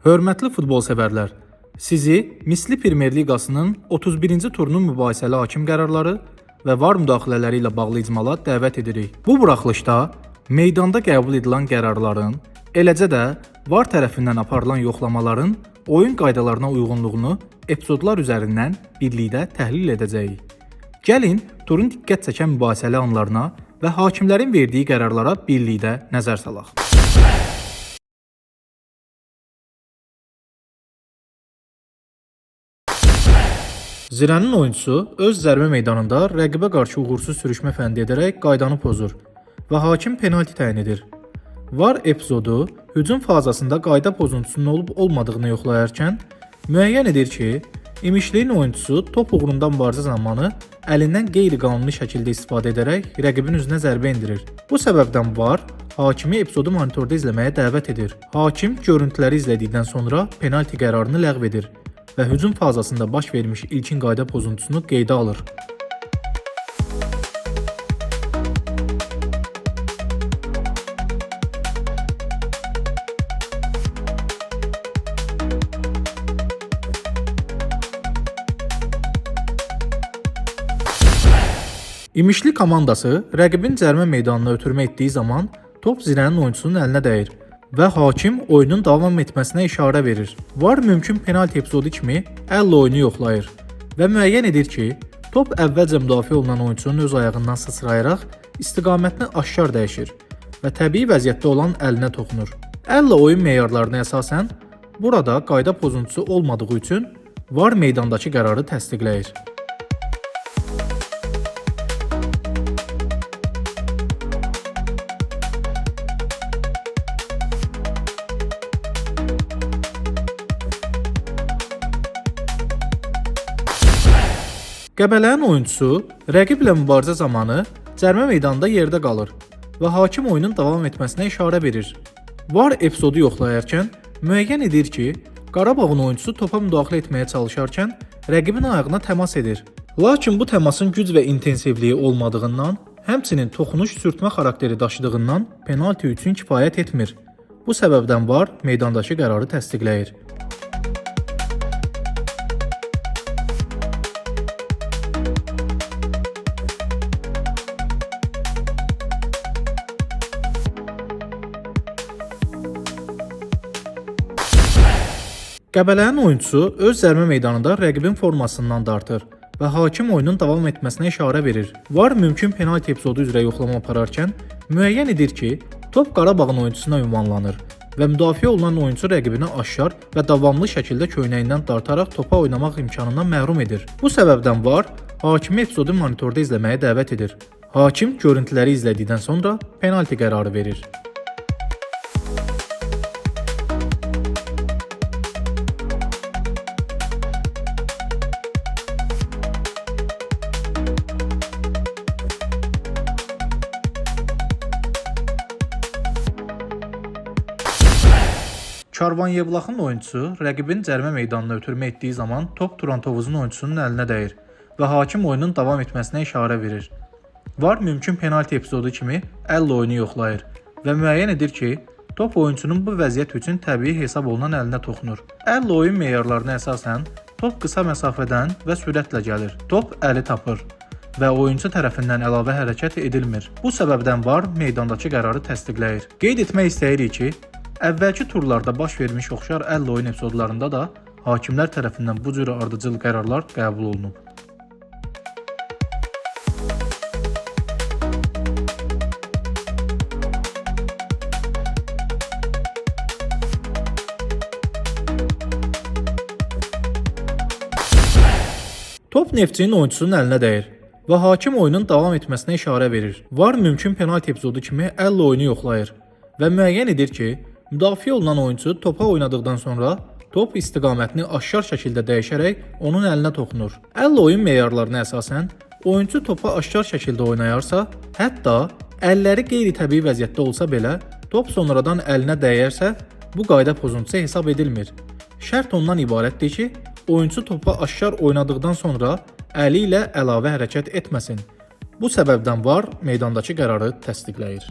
Hörmətli futbol sevərlər, sizi Misli Premyer Liqasının 31-ci turunun mübahisəli hakim qərarları və VAR müdaxilələri ilə bağlı icmala dəvət edirik. Bu buraxılışda meydanda qəbul edilən qərarların, eləcə də VAR tərəfindən aparılan yoxlamaların oyun qaydalarına uyğunluğunu epizodlar üzərindən birlikdə təhlil edəcəyik. Gəlin, turun diqqət çəkən mübahisəli anlarına və hakimlərin verdiyi qərarlara birlikdə nəzər salaq. Zirənin oyuncusu öz zərbə meydanında rəqibə qarşı uğursuz sürüşmə fənd edərək qaydanı pozur və hakim penalti təyin edir. VAR epizodu hücum fazasında qayda pozuntusunun olub-olmadığını yoxlayarkən müəyyən edir ki, İmişliyin oyuncusu top uğrunda mübarizə zamanı əlindən qeyri-qanuni şəkildə istifadə edərək rəqibin üzünə zərbə endirir. Bu səbəbdən VAR hakimi epizodu monitorda izləməyə dəvət edir. Hakim görüntüləri izlədikdən sonra penalti qərarını ləğv edir və hücum fazasında baş vermiş ilkin qayda pozuntusunu qeydə alır. İmişli komandası rəqibin cərimə meydanına ötürmə etdiyi zaman top Zirənin oyuncusunun əlinə dəyir və hakim oyunun davam etməsinə işarə verir. VAR mümkün penalti epizodu kimi əllə oyunu yoxlayır və müəyyən edir ki, top əvvəlcə müdafiə olunan oyunçunun öz ayağından sıçrayaraq istiqamətini aşkar dəyişir və təbii vəziyyətdə olan əlinə toxunur. Əllə oyun meyarlarına əsasən burada qayda pozuntusu olmadığı üçün VAR meydandakı qərarı təsdiqləyir. Qəbələnin oyuncusu rəqiblə mübarizə zamanı cərimə meydanında yerdə qalır və hakim oyunun davam etməsinə işarə verir. VAR epizodu yoxlayarkən müəyyən edir ki, Qarabağın oyuncusu topa müdaxilə etməyə çalışarkən rəqibin ayağına təmas edir. Lakin bu təmasın güc və intensivliyi olmadığından, həmçinin toxunuş sürtmə xarakteri daşıdığından penalti üçün kifayət etmir. Bu səbəbdən VAR meydandakı qərarı təsdiqləyir. Qəbələnin oyuncusu öz zərbə meydanında rəqibin formasından dartır və hakim oyunun davam etməsinə işarə verir. VAR mümkün penalti epizodu üzrə yoxlama apararkən müəyyən edir ki, top Qarabağın oyuncusuna ünvanlanır və müdafiə olunan oyuncu rəqibini aşkar və davamlı şəkildə köynəyindən dartaraq topa oynamaq imkanından məhrum edir. Bu səbəbdən VAR hakimi epizodu monitorda izləməyə dəvət edir. Hakim görüntüləri izlədikdən sonra penalti qərarı verir. Karvan Yevlaxın oyuncusu rəqibin cərimə meydanına ötürmə etdiyi zaman top Turantovuzun oyuncusunun əlinə dəyir və hakim oyunun davam etməsinə işarə verir. VAR mümkün penalti epizodu kimi əllə oyunu yoxlayır və müəyyən edir ki, top oyunçunun bu vəziyyət üçün təbii hesab olunan əlinə toxunur. Əllə oyun meyarlarına əsasən top qısa məsafədən və sürətlə gəlir. Top əli tapır və oyuncu tərəfindən əlavə hərəkət edilmir. Bu səbəbdən VAR meydandakı qərarı təsdiqləyir. Qeyd etmək istəyirik ki, əvvəlki turlarda baş vermiş oxşar əllə oyun epizodlarında da hakimlər tərəfindən bu cür ardıcıl qərarlar qəbul olunub. Top Neftçinin oyuncusunun əlinə dəyir və hakim oyunun davam etməsinə işarə verir. VAR mümkün penalti epizodu kimi əllə oyunu yoxlayır və müəyyən edir ki, müdafiə olunan oyuncu topa oynadıqdan sonra top istiqamətini aşkar şəkildə dəyişərək onun əlinə toxunur. Əllə oyun meyarlarına əsasən oyuncu topa aşkar şəkildə oynayarsa, hətta əlləri qeyri-təbii vəziyyətdə olsa belə, top sonradan əlinə dəyərsə, bu qayda pozuntusu hesab edilmir. Şərt ondan ibarətdir ki, oyuncu topa aşkar oynadıqdan sonra əli ilə əlavə hərəkət etməsin. Bu səbəbdən VAR meydandakı qərarı təsdiqləyir.